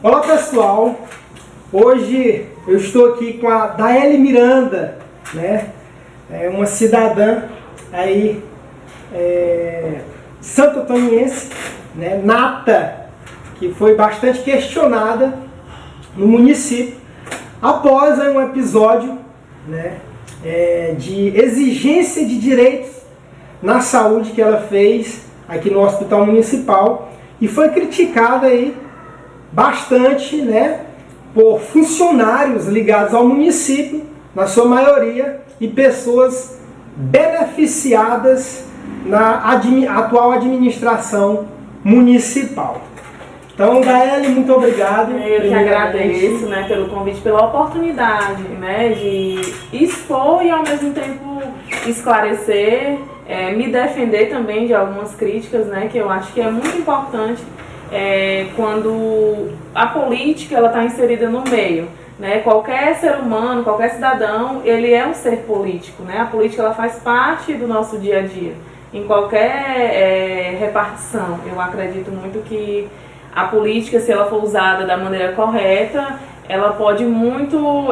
Olá pessoal, hoje eu estou aqui com a Daeli Miranda, né? É uma cidadã aí santo-antoniense, né? Nata, que foi bastante questionada no município após um episódio, né? De exigência de direitos na saúde que ela fez aqui no Hospital Municipal e foi criticada aí bastante, né, por funcionários ligados ao município, na sua maioria, e pessoas beneficiadas na atual administração municipal. Então, Daeli, muito obrigado. Eu que agradeço, né, pelo convite, pela oportunidade, né, de expor e ao mesmo tempo esclarecer, me defender também de algumas críticas, né, que eu acho que é muito importante quando a política está inserida no meio. Né? Qualquer ser humano, qualquer cidadão, ele é um ser político. Né? A política ela faz parte do nosso dia a dia. Em qualquer repartição, eu acredito muito que a política, se ela for usada da maneira correta, ela pode muito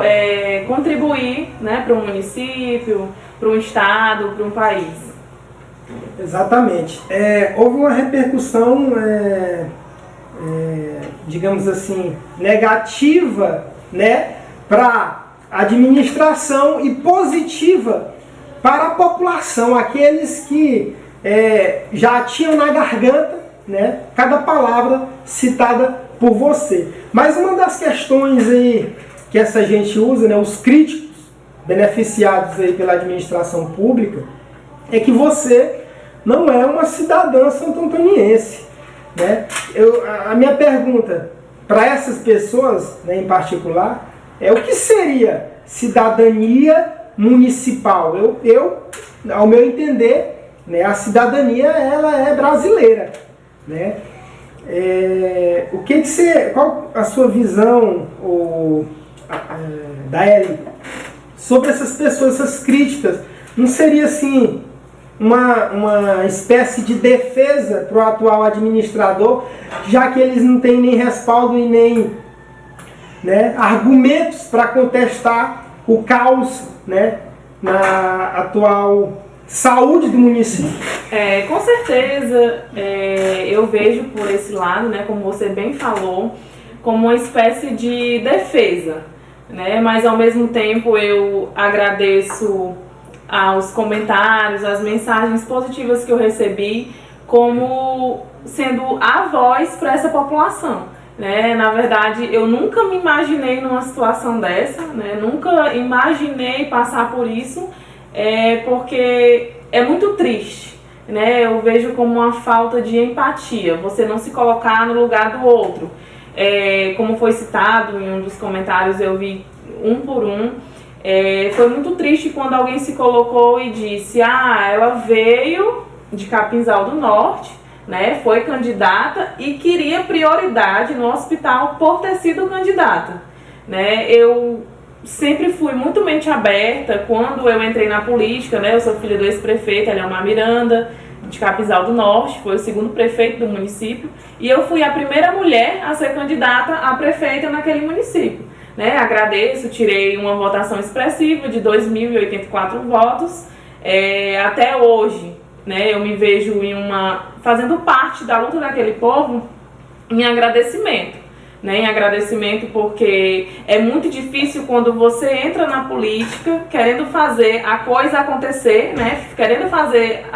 contribuir, né, para um município, para um estado, para um país. Exatamente. Houve uma repercussão, digamos assim, negativa, né, para a administração e positiva para a população, aqueles que já tinham na garganta, né, cada palavra citada por você. Mas uma das questões aí que essa gente usa, né, os críticos beneficiados aí pela administração pública, é que você não é uma cidadã santo-antoniense, né? A minha pergunta para essas pessoas, né, em particular, é o que seria cidadania municipal? Ao meu entender, né, a cidadania ela é brasileira, né? Qual a sua visão, Daeli, sobre essas pessoas, essas críticas? Não seria assim uma espécie de defesa para o atual administrador, já que eles não têm nem respaldo e nem, né, argumentos para contestar o caos, né, na atual saúde do município? Com certeza, eu vejo por esse lado, né, como você bem falou, como uma espécie de defesa, né, mas ao mesmo tempo eu agradeço aos comentários, as mensagens positivas que eu recebi, como sendo a voz para essa população, né? Na verdade, eu nunca me imaginei numa situação dessa, né? Nunca imaginei passar por isso, porque é muito triste, né? Eu vejo como uma falta de empatia, você não se colocar no lugar do outro. Como foi citado em um dos comentários, eu vi um por um. Foi muito triste quando alguém se colocou e disse: ela veio de Capinzal do Norte, né, foi candidata e queria prioridade no hospital por ter sido candidata. Né? Eu sempre fui muito mente aberta quando eu entrei na política, né, eu sou filha do ex-prefeito Eliomar Miranda, de Capinzal do Norte, foi o segundo prefeito do município, e eu fui a primeira mulher a ser candidata a prefeita naquele município. Né, agradeço, tirei uma votação expressiva de 2.084 votos. Até hoje, né, eu me vejo fazendo parte da luta daquele povo em agradecimento. Né, em agradecimento porque é muito difícil quando você entra na política querendo fazer a coisa acontecer, né, querendo fazer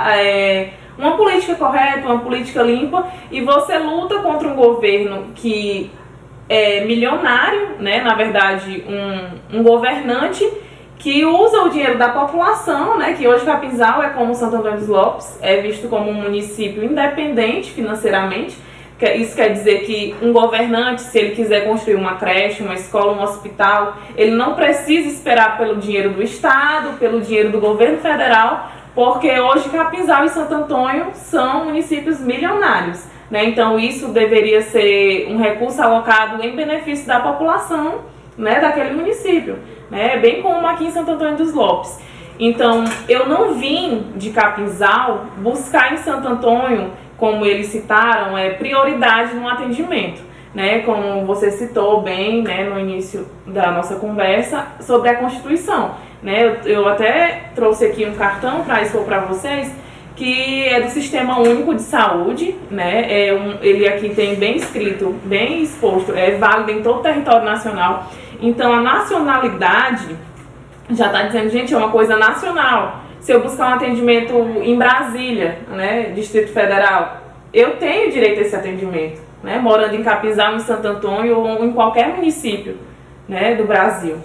uma política correta, uma política limpa, e você luta contra um governo que milionário, né? Na verdade, um governante que usa o dinheiro da população, né? Que hoje Capinzal como Santo Antônio dos Lopes, é visto como um município independente financeiramente. Isso quer dizer que um governante, se ele quiser construir uma creche, uma escola, um hospital, ele não precisa esperar pelo dinheiro do Estado, pelo dinheiro do governo federal, porque hoje Capinzal e Santo Antônio são municípios milionários. Né? Então isso deveria ser um recurso alocado em benefício da população, né, daquele município, né? Bem como aqui em Santo Antônio dos Lopes. Então eu não vim de Capinzal buscar em Santo Antônio, como eles citaram, prioridade no atendimento. né, como você citou bem, né, no início da nossa conversa, sobre a Constituição. Né? Eu até trouxe aqui um cartão para expor para vocês, que é do Sistema Único de Saúde, né? Ele aqui tem bem escrito, bem exposto, é válido em todo o território nacional. Então a nacionalidade já está dizendo, gente, é uma coisa nacional. Se eu buscar um atendimento em Brasília, né, Distrito Federal, eu tenho direito a esse atendimento, né, morando em Capinzal, em Santo Antônio ou em qualquer município, né, do Brasil.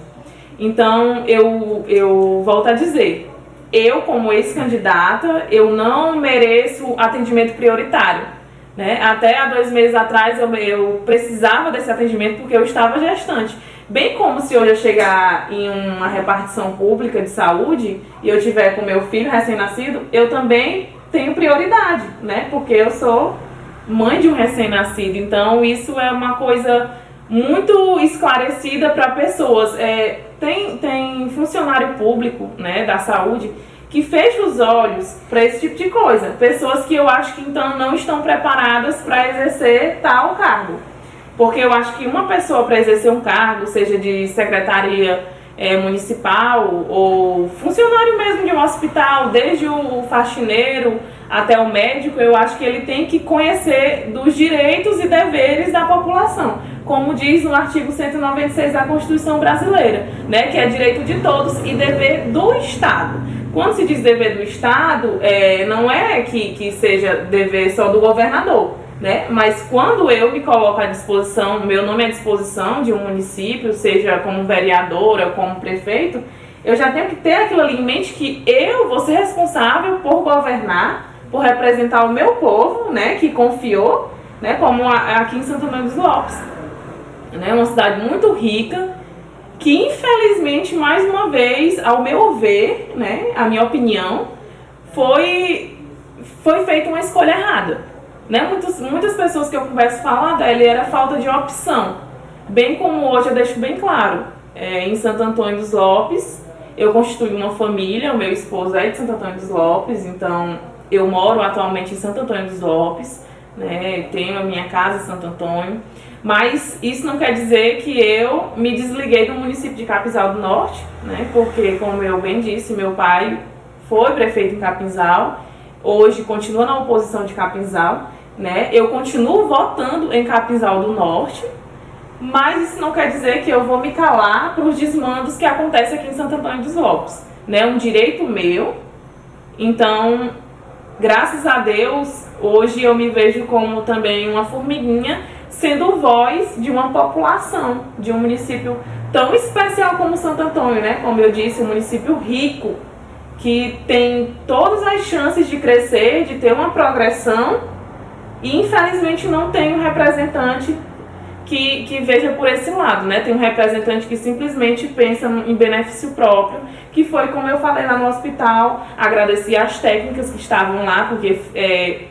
Então eu volto a dizer, eu como ex-candidata, eu não mereço atendimento prioritário, né? Até há 2 meses atrás eu precisava desse atendimento porque eu estava gestante. Bem como se hoje eu chegar em uma repartição pública de saúde e eu tiver com meu filho recém-nascido, eu também tenho prioridade, né? Porque eu sou mãe de um recém-nascido. Então isso é uma coisa muito esclarecida para pessoas. Tem funcionário público, né, da saúde que fecha os olhos para esse tipo de coisa. Pessoas que eu acho que então não estão preparadas para exercer tal cargo. Porque eu acho que uma pessoa para exercer um cargo, seja de secretaria municipal ou funcionário mesmo de um hospital, desde o faxineiro até o médico, eu acho que ele tem que conhecer dos direitos e deveres da população, como diz no artigo 196 da Constituição Brasileira, né, que é direito de todos e dever do Estado. Quando se diz dever do Estado, não é que seja dever só do governador, né? Mas quando eu me coloco à disposição, meu nome é à disposição de um município, seja como vereadora, como prefeito, eu já tenho que ter aquilo ali em mente que eu vou ser responsável por governar, por representar o meu povo, né, que confiou, né, como aqui em Santo Antônio dos Lopes, né, uma cidade muito rica, que infelizmente, mais uma vez, ao meu ver, né, a minha opinião, foi feita uma escolha errada. Né? Muitas pessoas que eu converso falam, Adélia, era falta de opção. Bem como hoje eu deixo bem claro, em Santo Antônio dos Lopes, eu constituí uma família, o meu esposo é de Santo Antônio dos Lopes, então eu moro atualmente em Santo Antônio dos Lopes, né? Tenho a minha casa em Santo Antônio, mas isso não quer dizer que eu me desliguei do município de Capinzal do Norte, né? Porque, como eu bem disse, meu pai foi prefeito em Capinzal, hoje continua na oposição de Capinzal, né? Eu continuo votando em Capinzal do Norte, mas isso não quer dizer que eu vou me calar para os desmandos que acontecem aqui em Santo Antônio dos Lopes, né? É um direito meu, então, graças a Deus, hoje eu me vejo como também uma formiguinha, sendo voz de uma população, de um município tão especial como Santo Antônio, né? Como eu disse, um município rico, que tem todas as chances de crescer, de ter uma progressão, e infelizmente não tem um representante que veja por esse lado, né? Tem um representante que simplesmente pensa em benefício próprio, que foi como eu falei lá no hospital, agradeci às técnicas que estavam lá, porque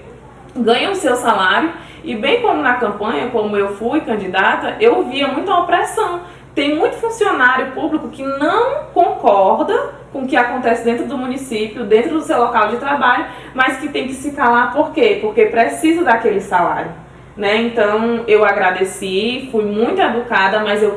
ganham o seu salário, e bem como na campanha, como eu fui candidata, eu via muita opressão. Tem muito funcionário público que não concorda com o que acontece dentro do município, dentro do seu local de trabalho, mas que tem que se calar. Por quê? Porque precisa daquele salário, né? Então eu agradeci, fui muito educada, mas eu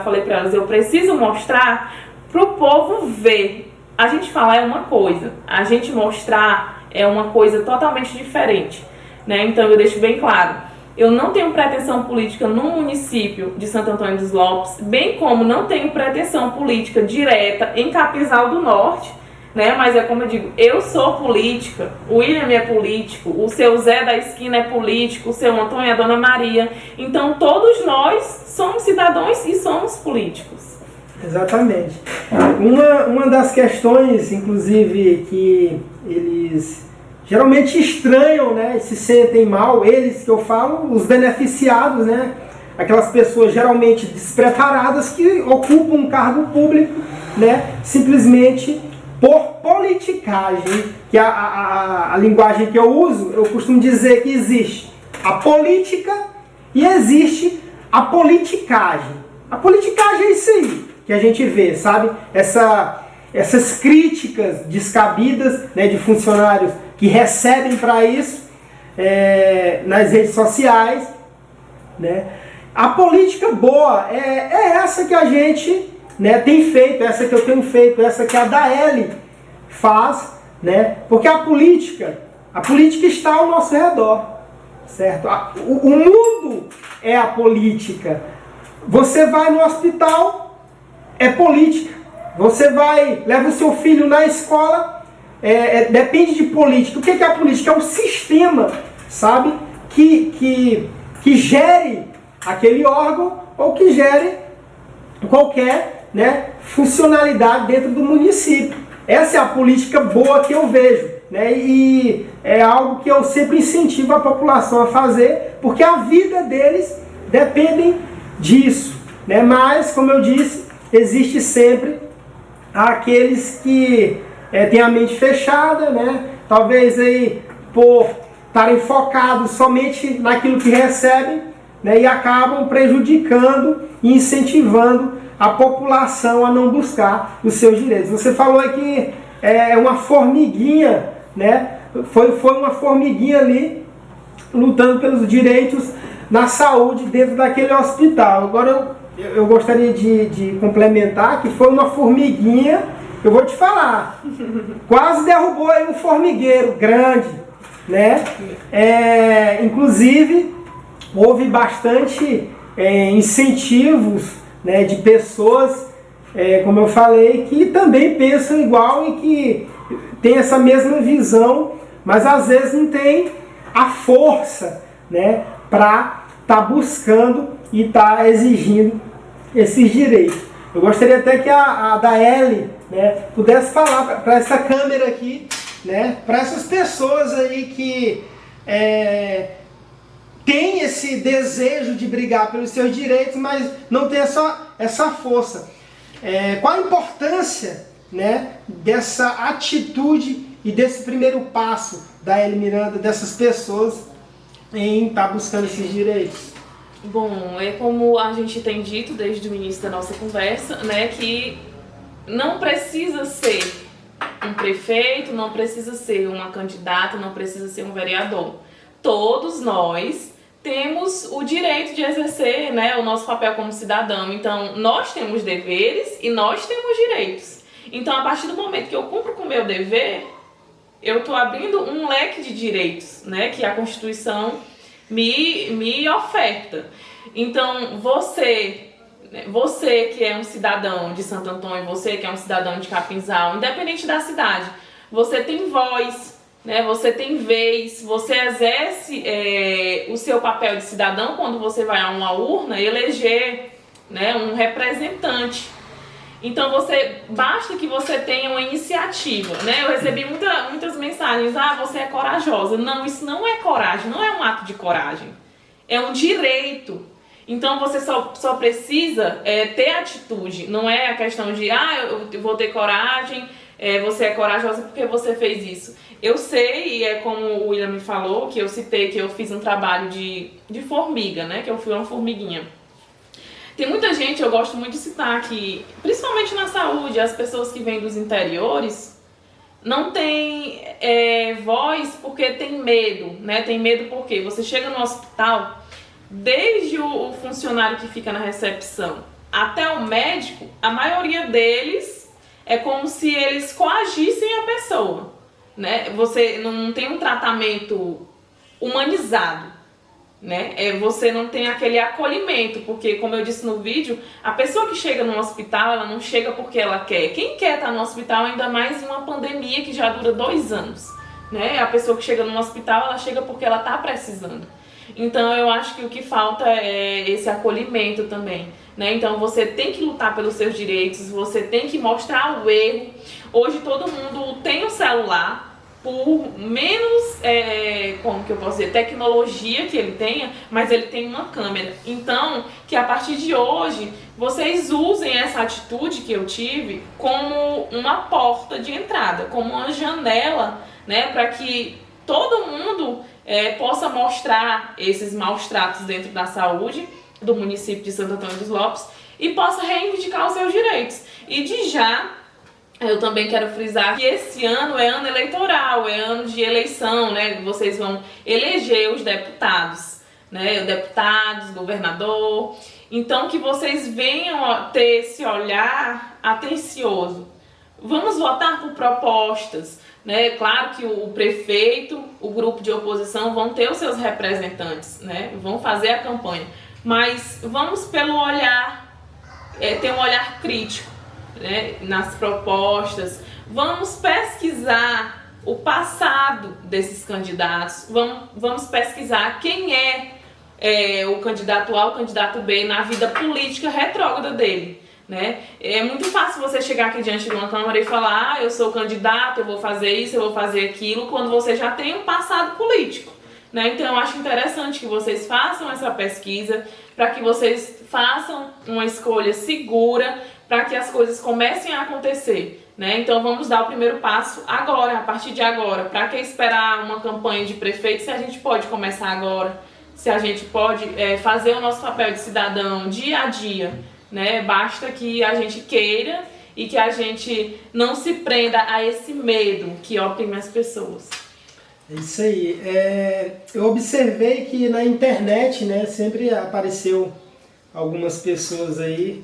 falei para elas, eu preciso mostrar para o povo ver. A gente falar é uma coisa, a gente mostrar é uma coisa totalmente diferente, né? Então eu deixo bem claro. Eu não tenho pretensão política no município de Santo Antônio dos Lopes, bem como não tenho pretensão política direta em Capinzal do Norte, né? Mas é como eu digo, eu sou política, o William é político, o seu Zé da esquina é político, o seu Antônio é a Dona Maria. Então todos nós somos cidadãos e somos políticos. Exatamente. Uma das questões, inclusive, que eles geralmente estranham, né, e se sentem mal, eles que eu falo, os beneficiados, né, aquelas pessoas geralmente despreparadas que ocupam um cargo público, né, simplesmente por politicagem, que a linguagem que eu uso, eu costumo dizer que existe a política e existe a politicagem. A politicagem é isso aí que a gente vê, sabe? Essas críticas descabidas, né, de funcionários que recebem para isso nas redes sociais, né? a política boa é essa que a gente, né, tem feito, essa que eu tenho feito, essa que a Daeli faz, né? Porque a política está ao nosso redor, certo? O mundo é a política. Você vai no hospital, é política. Você leva o seu filho na escola, depende de política. O que é a política? É um sistema, sabe? Que gere aquele órgão ou que gere qualquer, né, funcionalidade dentro do município. Essa é a política boa que eu vejo, né? E é algo que eu sempre incentivo a população a fazer, porque a vida deles depende disso, né? Mas, como eu disse, existe sempre aqueles que têm a mente fechada, né? Talvez aí por estarem focados somente naquilo que recebem, né? E acabam prejudicando e incentivando a população a não buscar os seus direitos. Você falou que é uma formiguinha, né? Foi uma formiguinha ali lutando pelos direitos na saúde dentro daquele hospital. Agora eu gostaria de complementar que foi uma formiguinha, eu vou te falar, quase derrubou aí um formigueiro grande, né? Inclusive houve bastante incentivos, né, de pessoas, como eu falei, que também pensam igual e que tem essa mesma visão, mas às vezes não tem a força, né, para estar buscando e estar exigindo esses direitos. Eu gostaria até que a Daeli, né, pudesse falar para essa câmera aqui, né, para essas pessoas aí que tem esse desejo de brigar pelos seus direitos, mas não tem essa força. Qual a importância, né, dessa atitude e desse primeiro passo da Daeli Miranda, dessas pessoas em estar buscando esses direitos? Bom, é como a gente tem dito desde o início da nossa conversa, né, que não precisa ser um prefeito, não precisa ser uma candidata, não precisa ser um vereador. Todos nós temos o direito de exercer, né, o nosso papel como cidadão. Então, nós temos deveres e nós temos direitos. Então, a partir do momento que eu cumpro com o meu dever, eu estou abrindo um leque de direitos, né, que a Constituição me oferta. Então, você que é um cidadão de Santo Antônio, você que é um cidadão de Capinzal, independente da cidade, você tem voz, né? Você tem vez, você exerce o seu papel de cidadão quando você vai a uma urna eleger, né, um representante. Então basta que você tenha uma iniciativa, né? Eu recebi muitas mensagens, você é corajosa. Não, isso não é coragem, não é um ato de coragem, é um direito. Então você só precisa ter atitude, não é a questão de eu vou ter coragem, você é corajosa porque você fez isso. Eu sei, e é como o William me falou, que eu citei que eu fiz um trabalho de formiga, né? Que eu fui uma formiguinha. Tem muita gente, eu gosto muito de citar que, principalmente na saúde, as pessoas que vêm dos interiores não têm voz porque tem medo, né? Tem medo porque você chega no hospital, desde o funcionário que fica na recepção até o médico, a maioria deles é como se eles coagissem a pessoa, né? Você não tem um tratamento humanizado, né? Você não tem aquele acolhimento, porque, como eu disse no vídeo, a pessoa que chega no hospital, ela não chega porque ela quer. Quem quer estar no hospital, ainda mais em uma pandemia que já dura 2 anos, né? A pessoa que chega no hospital, ela chega porque ela está precisando. Então, eu acho que o que falta é esse acolhimento também, né? Então, você tem que lutar pelos seus direitos, você tem que mostrar o erro. Hoje, todo mundo tem um celular, por menos, como que eu posso dizer, tecnologia que ele tenha, mas ele tem uma câmera. Então, que a partir de hoje, vocês usem essa atitude que eu tive como uma porta de entrada, como uma janela, né, para que todo mundo possa mostrar esses maus tratos dentro da saúde do município de Santo Antônio dos Lopes e possa reivindicar os seus direitos. E de já, eu também quero frisar que esse ano é ano eleitoral, é ano de eleição, né? Vocês vão eleger os deputados, né? Deputados, governador. Então, que vocês venham ter esse olhar atencioso. Vamos votar por propostas, né? Claro que o prefeito, o grupo de oposição vão ter os seus representantes, né? Vão fazer a campanha. Mas vamos pelo olhar, ter um olhar crítico, né? Nas propostas. Vamos pesquisar o passado desses candidatos. Vamos pesquisar quem é o candidato A, o candidato B na vida política retrógrada dele, né? É muito fácil você chegar aqui diante de uma Câmara e falar: eu sou candidato, eu vou fazer isso, eu vou fazer aquilo, quando você já tem um passado político, né? Então eu acho interessante que vocês façam essa pesquisa, para que vocês façam uma escolha segura, para que as coisas comecem a acontecer, né? Então vamos dar o primeiro passo agora, a partir de agora. Para que esperar uma campanha de prefeito se a gente pode começar agora? Se a gente pode fazer o nosso papel de cidadão dia a dia, né? Basta que a gente queira e que a gente não se prenda a esse medo que oprime as pessoas. É isso aí. Eu observei que na internet, né, sempre apareceu algumas pessoas aí,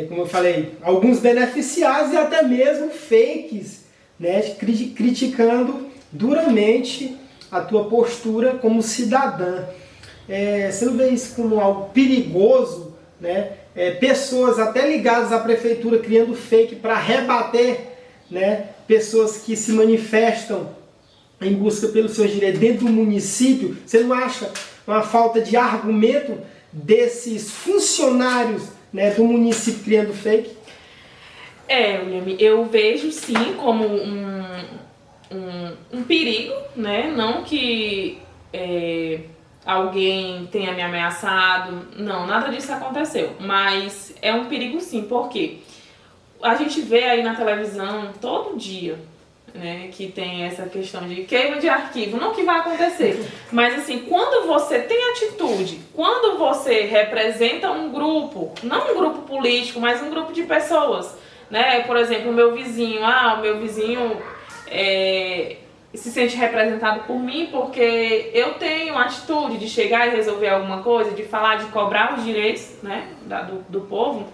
como eu falei, alguns beneficiados e até mesmo fakes, né, criticando duramente a tua postura como cidadã. Você não vê isso como algo perigoso, né? Pessoas até ligadas à prefeitura criando fake para rebater, né, pessoas que se manifestam em busca pelos seus direitos dentro do município. Você não acha uma falta de argumento desses funcionários, né, do município criando fake? William, eu vejo sim como um perigo, né? Não que alguém tenha me ameaçado, não, nada disso aconteceu, mas é um perigo sim, porque a gente vê aí na televisão todo dia, né, que tem essa questão de queima de arquivo, não que vai acontecer, mas assim, quando você tem atitude, quando você representa um grupo, não um grupo político, mas um grupo de pessoas, né, por exemplo, o meu vizinho se sente representado por mim porque eu tenho a atitude de chegar e resolver alguma coisa, de falar, de cobrar os direitos, né, do povo.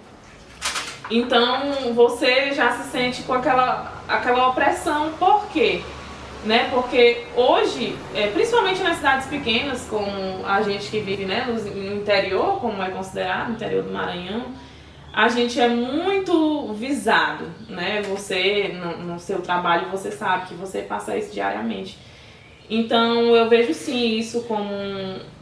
Então você já se sente com aquela opressão. Por quê? Né? Porque hoje, principalmente nas cidades pequenas, como a gente que vive, né, no interior, como é considerado, no interior do Maranhão, a gente é muito visado, né? Você, no seu trabalho, você sabe que você passa isso diariamente. Então eu vejo sim isso como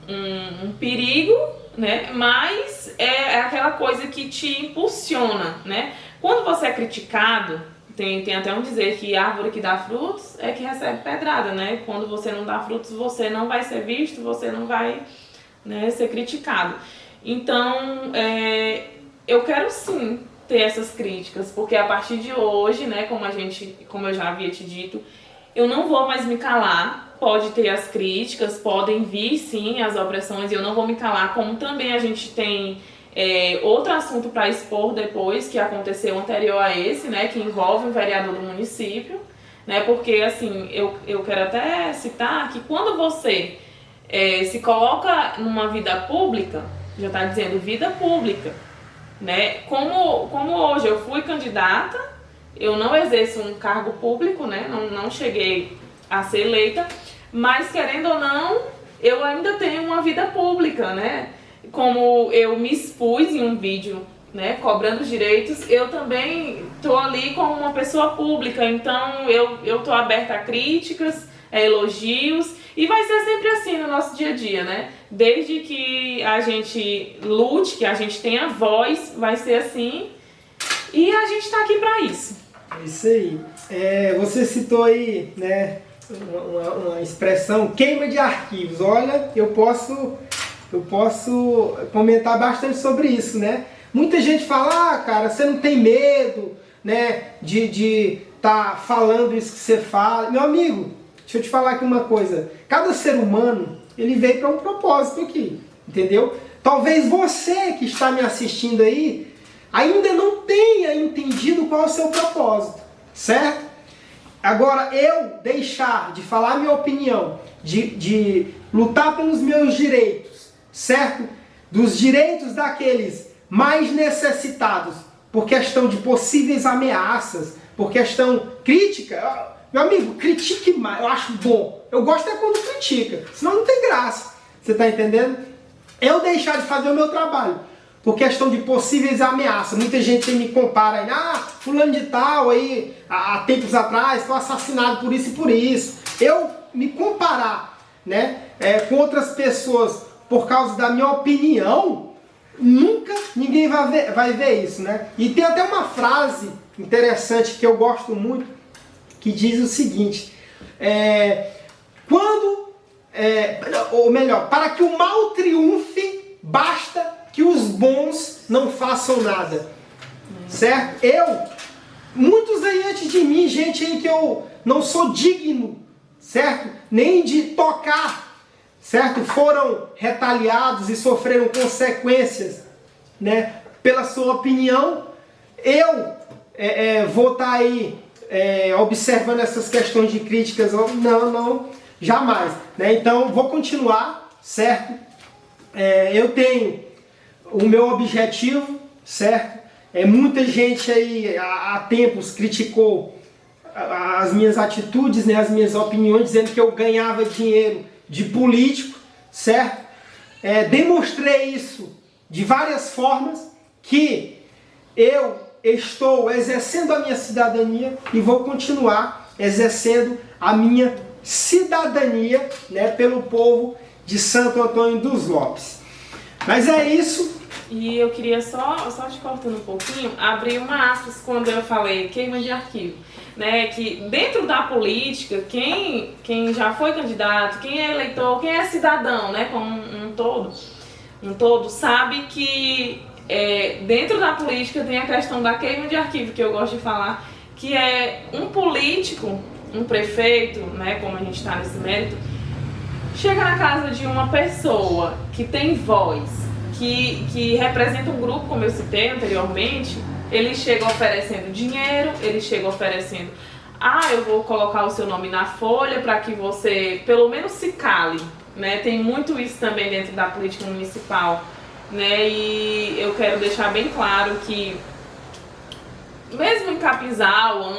um perigo, né? Mas é aquela coisa que te impulsiona, né? Quando você é criticado, tem até um dizer que árvore que dá frutos é que recebe pedrada, né? Quando você não dá frutos, você não vai ser visto, você não vai, né, ser criticado. Então, eu quero sim ter essas críticas, porque a partir de hoje, né, como eu já havia te dito, eu não vou mais me calar. Pode ter as críticas, podem vir sim as opressões, e eu não vou me calar, como também a gente tem outro assunto para expor depois, que aconteceu anterior a esse, né, que envolve um vereador do município, né, porque assim, eu quero até citar que quando você se coloca numa vida pública, já está dizendo vida pública, né, como hoje eu fui candidata, eu não exerço um cargo público, né, não cheguei a ser eleita, mas querendo ou não, eu ainda tenho uma vida pública, né? Como eu me expus em um vídeo, né, cobrando os direitos, eu também tô ali como uma pessoa pública, então eu tô aberta a críticas, a elogios, e vai ser sempre assim no nosso dia a dia, né? Desde que a gente lute, que a gente tenha voz, vai ser assim, e a gente tá aqui para isso. É isso aí. Você citou aí, né, uma expressão, queima de arquivos. Olha, eu posso comentar bastante sobre isso, né? Muita gente fala, cara, você não tem medo, né, de tá falando isso que você fala. Meu amigo, deixa eu te falar aqui uma coisa. Cada ser humano, ele veio para um propósito aqui, entendeu? Talvez você que está me assistindo aí ainda não tenha entendido qual é o seu propósito, certo? Agora, eu deixar de falar minha opinião, de lutar pelos meus direitos, certo? Dos direitos daqueles mais necessitados, por questão de possíveis ameaças, por questão crítica. Meu amigo, critique mais, eu acho bom. Eu gosto é quando critica, senão não tem graça. Você está entendendo? Eu deixar de fazer o meu trabalho por questão de possíveis ameaças. Muita gente me compara aí, fulano de tal aí, há tempos atrás, foi assassinado por isso e por isso. Eu me comparar, né, com outras pessoas por causa da minha opinião, nunca ninguém vai ver isso, né? E tem até uma frase interessante que eu gosto muito, que diz o seguinte, ou melhor, para que o mal triunfe, basta que os bons não façam nada, certo? Muitos aí antes de mim, gente aí que eu não sou digno, certo? Nem de tocar, certo? Foram retaliados e sofreram consequências, né? Pela sua opinião. Eu vou estar aí observando essas questões de críticas, não, jamais, né? Então, vou continuar, certo? Eu tenho o meu objetivo, certo? Muita gente aí há tempos criticou as minhas atitudes, né, as minhas opiniões, dizendo que eu ganhava dinheiro de político, certo? Demonstrei isso de várias formas, que eu estou exercendo a minha cidadania e vou continuar exercendo a minha cidadania, né, pelo povo de Santo Antônio dos Lopes. Mas é isso. E eu queria só te cortando um pouquinho, abrir uma aspas quando eu falei queima de arquivo, né? Que dentro da política, quem já foi candidato, quem é eleitor, quem é cidadão, né? Como um todo, sabe que dentro da política tem a questão da queima de arquivo, que eu gosto de falar, que é um político, um prefeito, né? Como a gente está nesse mérito, chega na casa de uma pessoa que tem voz, que representa um grupo, como eu citei anteriormente, ele chega oferecendo dinheiro, ele chega oferecendo, eu vou colocar o seu nome na folha para que você pelo menos se cale, né? Tem muito isso também dentro da política municipal, né? E eu quero deixar bem claro que mesmo em Capinzal,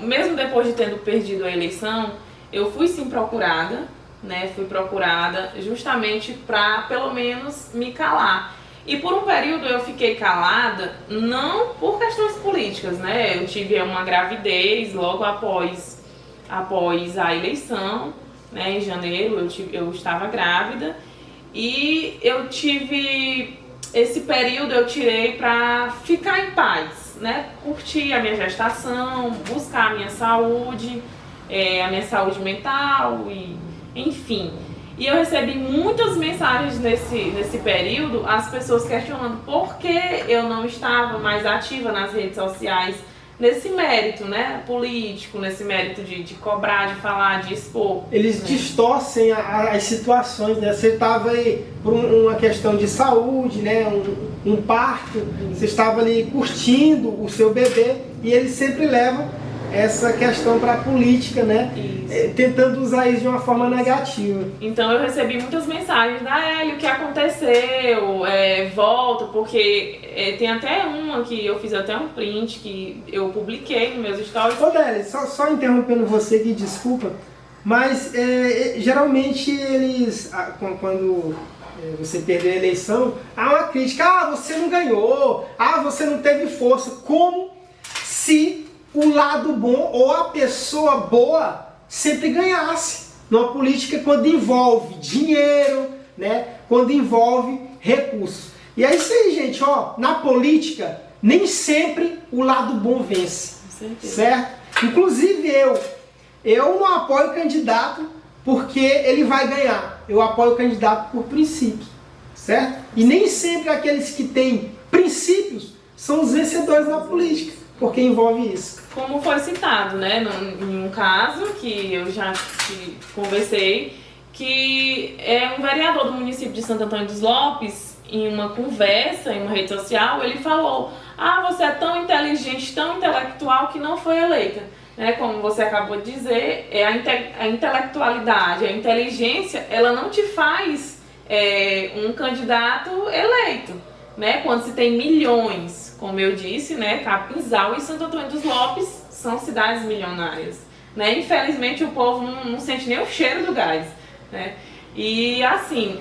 mesmo depois de tendo perdido a eleição, eu fui sim procurada, né? Fui procurada justamente para pelo menos me calar. E por um período eu fiquei calada, não por questões políticas, né? Eu tive uma gravidez logo após a eleição, né? Em janeiro eu estava grávida e eu tive esse período, eu tirei para ficar em paz, né? Curtir a minha gestação, buscar a minha saúde mental e enfim. E eu recebi muitas mensagens nesse período, as pessoas questionando por que eu não estava mais ativa nas redes sociais, nesse mérito, né, político, nesse mérito de cobrar, de falar, de expor. Eles distorcem as situações, né? Você estava aí por uma questão de saúde, né? Um parto, você estava ali curtindo o seu bebê e eles sempre levam essa questão para a política, né? Tentando usar isso de uma forma negativa. Então eu recebi muitas mensagens da Hélio, o que aconteceu, volta, porque tem até uma que eu fiz até um print que eu publiquei nos meus stories. Ô Délia, só interrompendo você aqui, desculpa, mas geralmente eles, quando você perdeu a eleição, há uma crítica, você não ganhou, você não teve força, como se o lado bom ou a pessoa boa sempre ganhasse numa política quando envolve dinheiro, né? Quando envolve recursos. E é isso aí, gente, na política nem sempre o lado bom vence, certo? Inclusive eu não apoio o candidato porque ele vai ganhar, eu apoio o candidato por princípio, certo? E nem sempre aqueles que têm princípios são os vencedores na política, porque envolve isso. Como foi citado, né, em um caso que eu já conversei, que é um vereador do município de Santo Antônio dos Lopes, em uma conversa, em uma rede social, ele falou, você é tão inteligente, tão intelectual que não foi eleita. né, como você acabou de dizer, a intelectualidade, a inteligência, ela não te faz um candidato eleito, né? Quando se tem milhões, como eu disse, né, Capinzal e Santo Antônio dos Lopes são cidades milionárias, né? Infelizmente o povo não sente nem o cheiro do gás, né? E assim,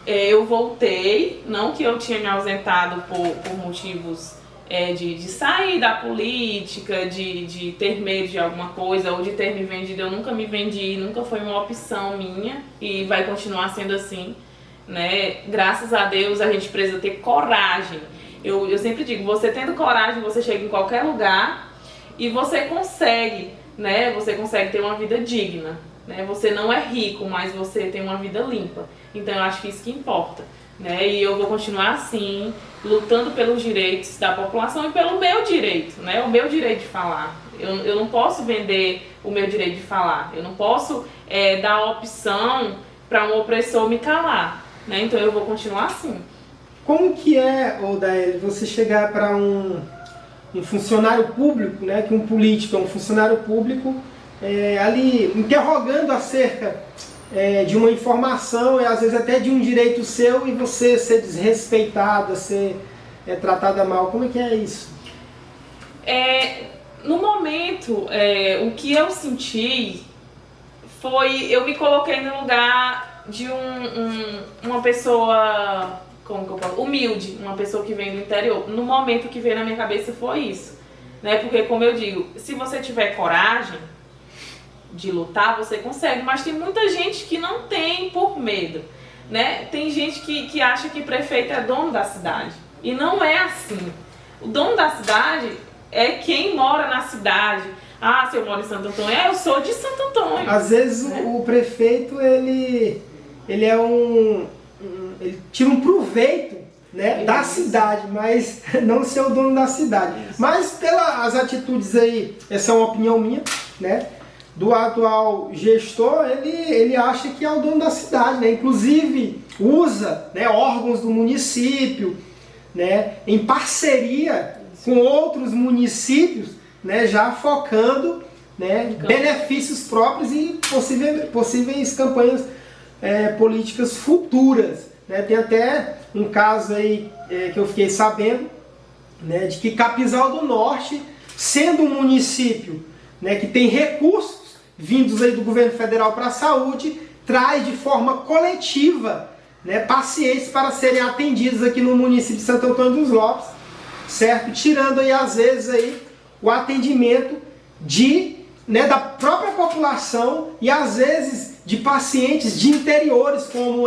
eu voltei, não que eu tinha me ausentado por motivos de sair da política, de ter medo de alguma coisa ou de ter me vendido. Eu nunca me vendi, nunca foi uma opção minha e vai continuar sendo assim, né? Graças a Deus a gente precisa ter coragem. Eu sempre digo, você tendo coragem, você chega em qualquer lugar e você consegue, né? Você consegue ter uma vida digna, né? Você não é rico, mas você tem uma vida limpa. Então eu acho que isso que importa, né? E eu vou continuar assim, lutando pelos direitos da população e pelo meu direito, né? O meu direito de falar. Eu não posso vender o meu direito de falar. Eu não posso dar opção para um opressor me calar, né? Então eu vou continuar assim. Como que Odaeli, você chegar para um funcionário público, né, que um político é um funcionário público, ali interrogando acerca de uma informação e às vezes até de um direito seu e você ser desrespeitada, ser tratada mal? Como é que é isso? No momento, o que eu senti foi, eu me coloquei no lugar de uma pessoa, como que eu posso, humilde, uma pessoa que vem do interior. No momento que veio na minha cabeça foi isso, né? Porque, como eu digo, se você tiver coragem de lutar, você consegue, mas tem muita gente que não tem por medo, né? Tem gente que acha que prefeito é dono da cidade, e não é assim. O dono da cidade é quem mora na cidade. Ah, se eu moro em Santo Antônio, eu sou de Santo Antônio. Às vezes, né, o prefeito, ele tira um proveito, né, da cidade, mas não ser o dono da cidade. Isso. Mas pelas atitudes aí, essa é uma opinião minha, né, do atual gestor, ele acha que é o dono da cidade, né, inclusive usa, né, órgãos do município, né, em parceria com outros municípios, né, já focando, né, benefícios próprios e possíveis campanhas políticas futuras, né. Tem até um caso aí que eu fiquei sabendo, né, de que Capinzal do Norte, sendo um município, né, que tem recursos vindos aí do governo federal para a saúde, traz de forma coletiva, né, pacientes para serem atendidos aqui no município de Santo Antônio dos Lopes, certo? Tirando aí às vezes aí o atendimento da própria população e às vezes de pacientes de interiores, como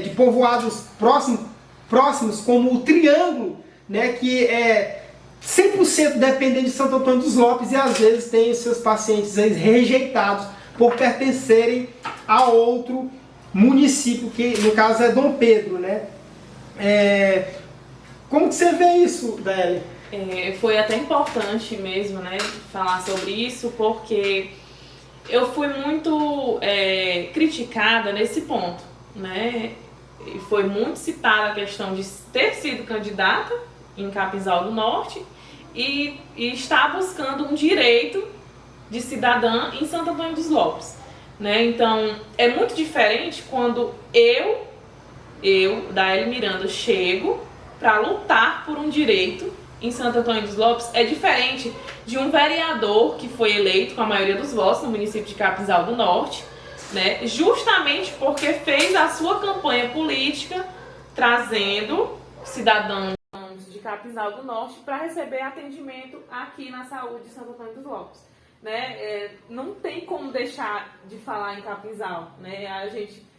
de povoados próximos, como o Triângulo, né, que é 100% dependente de Santo Antônio dos Lopes e às vezes tem seus pacientes aí rejeitados por pertencerem a outro município, que no caso é Dom Pedro, né? Como que você vê isso, Daeli? Foi até importante mesmo, né, falar sobre isso, porque eu fui muito criticada nesse ponto, né? E foi muito citada a questão de ter sido candidata em Capinzal do Norte e estar buscando um direito de cidadã em Santo Antônio dos Lopes, né? Então é muito diferente quando eu, Daeli Miranda, chego para lutar por um direito em Santo Antônio dos Lopes. É diferente de um vereador que foi eleito com a maioria dos votos no município de Capinzal do Norte, né? Justamente porque fez a sua campanha política trazendo cidadãos de Capinzal do Norte para receber atendimento aqui na saúde de Santo Antônio dos Lopes, né? Não tem como deixar de falar em Capinzal, né? A gente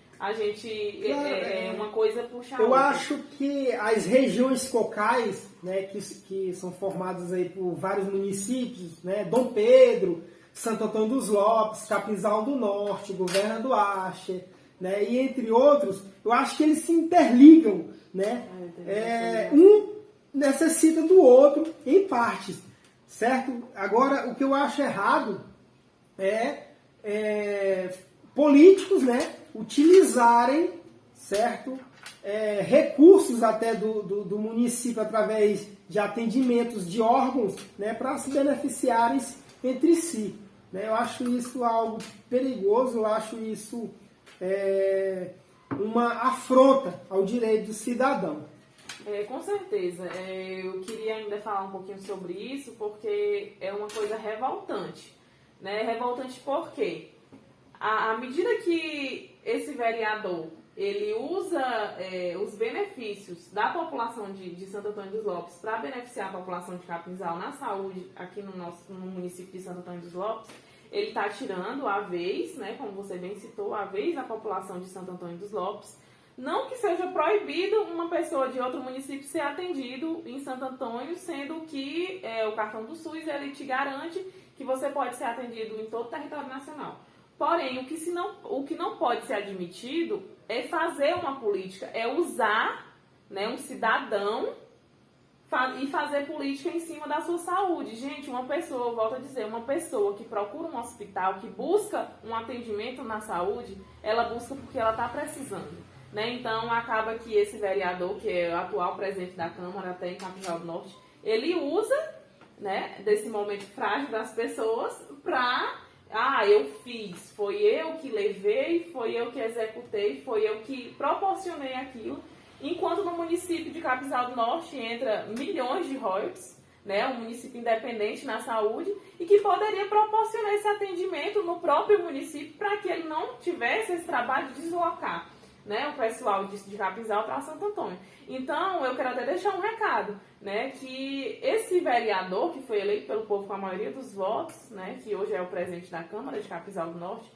uma coisa puxa a outra. Eu acho que as regiões focais, né, que são formadas aí por vários municípios, né, Dom Pedro, Santo Antônio dos Lopes, Capinzal do Norte, Governo do Ache, né, e entre outros, eu acho que eles se interligam, né? Um necessita do outro em partes, certo? Agora, o que eu acho errado políticos, né, utilizarem, certo, recursos até do município através de atendimentos de órgãos, né, para se beneficiarem entre si. né? Eu acho isso algo perigoso, eu acho isso uma afronta ao direito do cidadão. Com certeza. Eu queria ainda falar um pouquinho sobre isso, porque é uma coisa revoltante. Né? Revoltante por quê? À medida que esse vereador ele usa os benefícios da população de Santo Antônio dos Lopes para beneficiar a população de Capinzal na saúde aqui no município de Santo Antônio dos Lopes, ele está tirando a vez, né, como você bem citou, a vez da população de Santo Antônio dos Lopes. Não que seja proibido uma pessoa de outro município ser atendido em Santo Antônio, sendo que o cartão do SUS ele te garante que você pode ser atendido em todo o território nacional. Porém, o que não pode ser admitido é fazer uma política, é usar, né, um cidadão e fazer política em cima da sua saúde. Gente, uma pessoa, eu volto a dizer, uma pessoa que procura um hospital, que busca um atendimento na saúde, ela busca porque ela está precisando. Né? Então, acaba que esse vereador, que é o atual presidente da Câmara, até em Capinzal do Norte, ele usa, né, desse momento frágil das pessoas para... eu fiz, foi eu que levei, foi eu que executei, foi eu que proporcionei aquilo, enquanto no município de Capinzal do Norte entra milhões de royalties, né, um município independente na saúde, e que poderia proporcionar esse atendimento no próprio município para que ele não tivesse esse trabalho de deslocar, né, o pessoal de Capinzal para Santo Antônio. Então, eu quero até deixar um recado, né, que esse vereador, que foi eleito pelo povo com a maioria dos votos, né, que hoje é o presidente da Câmara de Capinzal do Norte,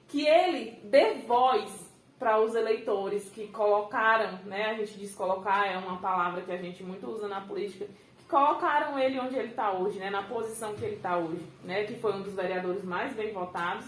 que ele dê voz para os eleitores que colocaram, né, a gente diz colocar, é uma palavra que a gente muito usa na política, que colocaram ele onde ele está hoje, né, na posição que ele está hoje, né, que foi um dos vereadores mais bem votados,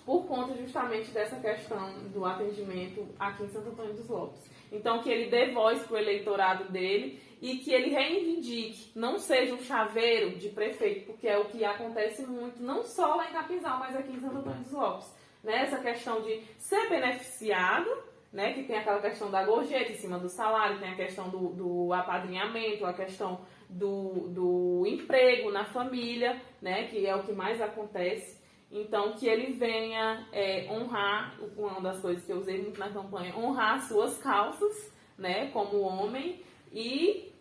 por conta justamente dessa questão do atendimento aqui em Santo Antônio dos Lopes. Então, que ele dê voz para o eleitorado dele e que ele reivindique, não seja um chaveiro de prefeito, porque é o que acontece muito, não só lá em Capinzal, mas aqui em Santo Antônio dos Lopes. Né? Essa questão de ser beneficiado, né? Que tem aquela questão da gorjeta em cima do salário, tem a questão do apadrinhamento, a questão do emprego na família, né? Que é o que mais acontece. Então, que ele venha honrar, uma das coisas que eu usei muito na campanha, honrar suas calças, né, como homem, e,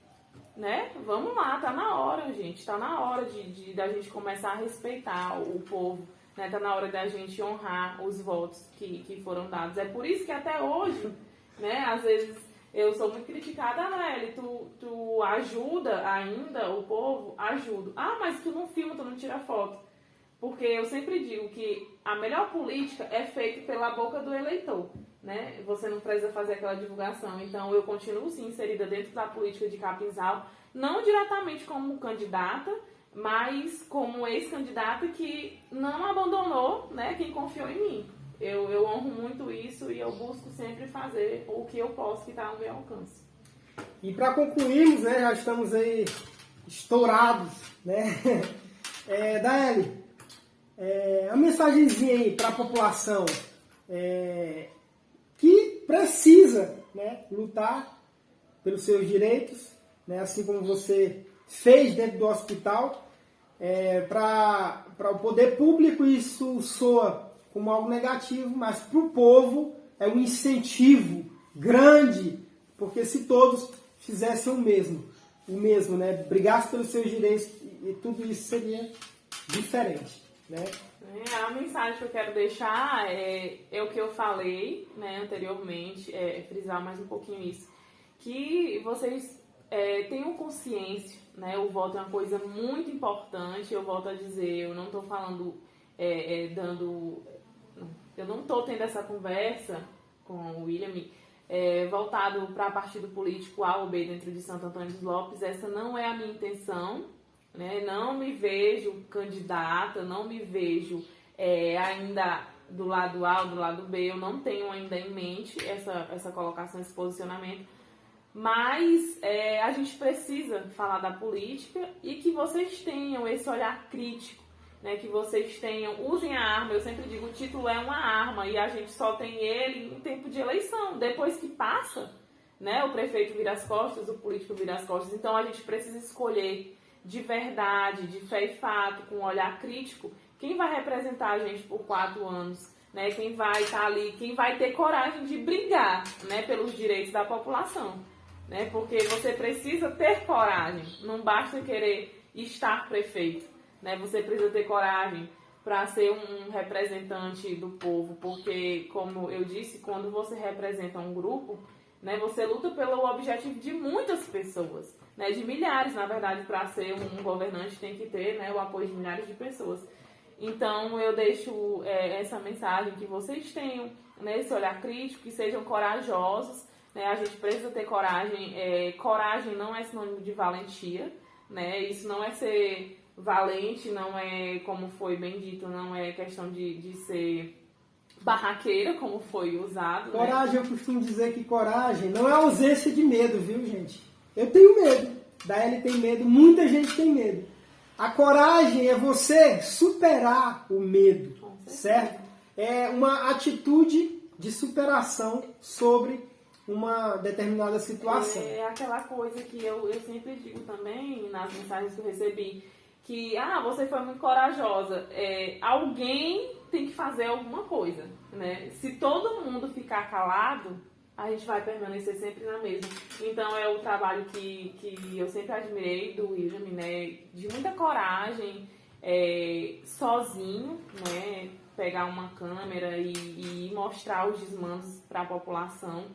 né, vamos lá, tá na hora, gente, tá na hora da gente começar a respeitar o povo, né, tá na hora da gente honrar os votos que foram dados. É por isso que até hoje, né, às vezes eu sou muito criticada, Nelly, tu ajuda ainda o povo? Ajudo. Ah, mas tu não filma, tu não tira foto. Porque eu sempre digo que a melhor política é feita pela boca do eleitor, né? Você não precisa fazer aquela divulgação. Então, eu continuo, sim, inserida dentro da política de Capinzal, não diretamente como candidata, mas como ex-candidata que não abandonou, né, quem confiou em mim. Eu honro muito isso e eu busco sempre fazer o que eu posso que está ao meu alcance. E para concluirmos, né, já estamos aí estourados, né? Daeli, a mensagenzinha aí para a população que precisa, né, lutar pelos seus direitos, né, assim como você fez dentro do hospital, para o poder público isso soa como algo negativo, mas para o povo é um incentivo grande, porque se todos fizessem o mesmo, né, brigassem pelos seus direitos, e tudo isso seria diferente. Né? A mensagem que eu quero deixar é o que eu falei, né, anteriormente, frisar mais um pouquinho isso, que vocês tenham consciência, né, o voto é uma coisa muito importante, eu volto a dizer, eu não estou falando, eu não estou tendo essa conversa com o William, voltado para partido político A ou B dentro de Santo Antônio dos Lopes, essa não é a minha intenção. Né? Não me vejo candidata, não me vejo ainda do lado A ou do lado B, eu não tenho ainda em mente essa colocação, esse posicionamento, mas a gente precisa falar da política e que vocês tenham esse olhar crítico, né? Que vocês usem a arma, eu sempre digo, o título é uma arma e a gente só tem ele em tempo de eleição, depois que passa, né? O prefeito vira as costas, o político vira as costas, então a gente precisa escolher de verdade, de fé e fato, com um olhar crítico, quem vai representar a gente por 4 anos? Né? Quem vai estar ali, quem vai ter coragem de brigar, né, pelos direitos da população? Né? Porque você precisa ter coragem, não basta querer estar prefeito. Né? Você precisa ter coragem para ser um representante do povo, porque, como eu disse, quando você representa um grupo, né, você luta pelo objetivo de muitas pessoas, né, de milhares, na verdade, para ser um governante tem que ter, né, o apoio de milhares de pessoas. Então, eu deixo essa mensagem, que vocês tenham, né, esse olhar crítico, que sejam corajosos, né, a gente precisa ter coragem. Coragem não é sinônimo de valentia, né, isso não é ser valente, não é, como foi bem dito, não é questão de ser barraqueira, como foi usado. Coragem, né? Eu costumo dizer que coragem não é ausência de medo, viu, gente? Eu tenho medo, Daeli tem medo, muita gente tem medo. A coragem é você superar o medo, certo? É uma atitude de superação sobre uma determinada situação. É aquela coisa que eu sempre digo também nas mensagens que eu recebi, que você foi muito corajosa. Alguém tem que fazer alguma coisa, né? Se todo mundo ficar calado, a gente vai permanecer sempre na mesma. Então é o trabalho que eu sempre admirei do William, né? De muita coragem, sozinho, né? Pegar uma câmera e mostrar os desmandos para a população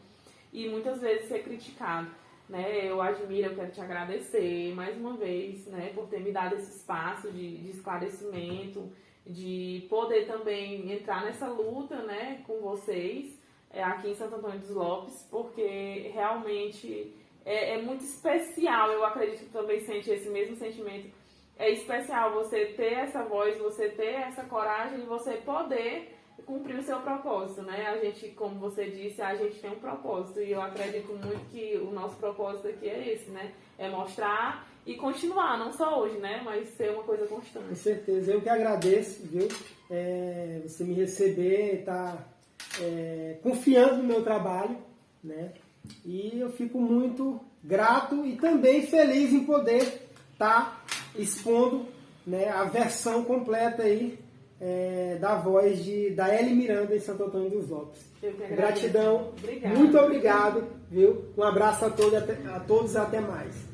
e muitas vezes ser criticado. Né, eu admiro, eu quero te agradecer mais uma vez, né, por ter me dado esse espaço de esclarecimento, de poder também entrar nessa luta, né, com vocês aqui em Santo Antônio dos Lopes, porque realmente é muito especial. Eu acredito que também sente esse mesmo sentimento. É especial você ter essa voz, você ter essa coragem, você poder cumprir o seu propósito, né? A gente, como você disse, a gente tem um propósito, e eu acredito muito que o nosso propósito aqui é esse, né? É mostrar e continuar, não só hoje, né? Mas ser uma coisa constante. Com certeza, eu que agradeço, viu? Você me receber, tá confiando no meu trabalho, né? E eu fico muito grato e também feliz em poder estar expondo, né, a versão completa aí da voz de Daeli Miranda em Santo Antônio dos Lopes. Gratidão, Obrigada. muito obrigado, viu? Um abraço a todos, até mais.